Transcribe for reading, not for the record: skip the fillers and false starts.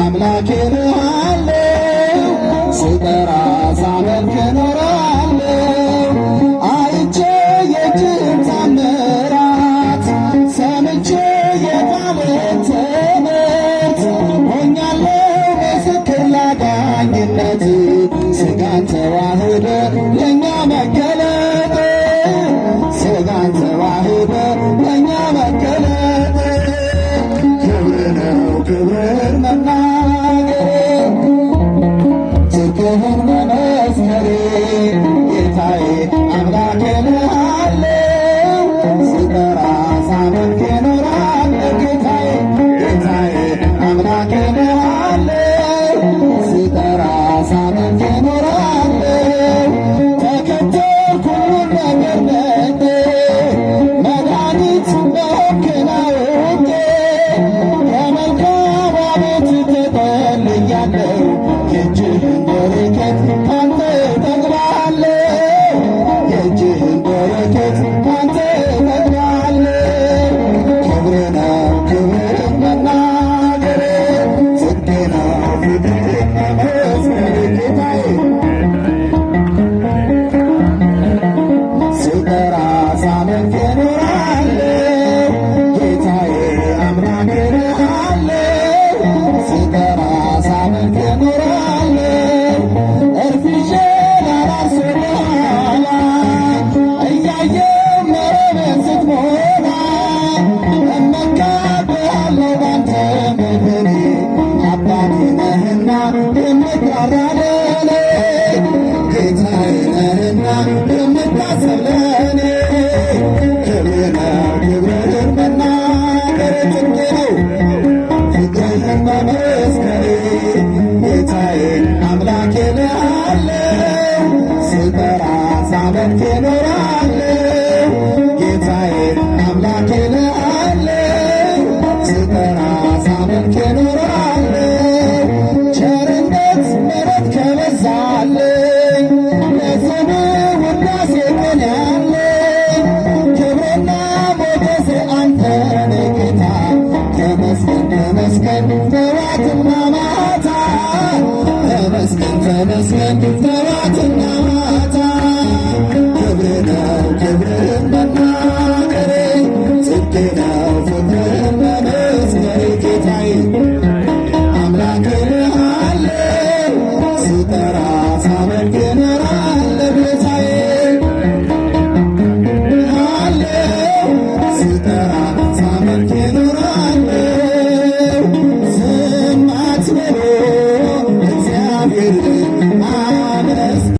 አምላኬ እልሃለሁ ስጠራ ሳመልክ እኖራለሁ። አይቼ የእጅህን ተአምራት ሰምቼ የቃልህን ትምህርት ሆኛለሁ ምስክር ላዳኝነት ሥጋን ተዋህደ ለእኛ መገለጥ ሥጋን ተዋህደ ለእኛ መገለጥ ክብር ነው ክብር መናገር ጽድቅህን መመስከሬ ጌታዬ አምላኬ እልሃለሁ ስጠራ ሳመልክ እኖራለሁ። ጌታዬ አምላኬ እልሃለሁ ስጠራ ሳመልክ እኖራለሁ። ተከተልኩ ሁሉን ነገር ነቄ መድኃኒት እንደሆንክ አውቄ ከመልካም ቤት ተጠልያለሁ። የእጅህን በረከት ካንተ እጠግባለሁ። የእጅህን በረከት ካንተ እጠግባለሁ። ክብር ነው ክብር መናገር ጽድቅ ነው ፊትህን መመስከር ጌታዬ ስጠራ ሳመልክ እኖራለሁ። ጌታዬ አምላኬ እልሃለሁ ስጠራ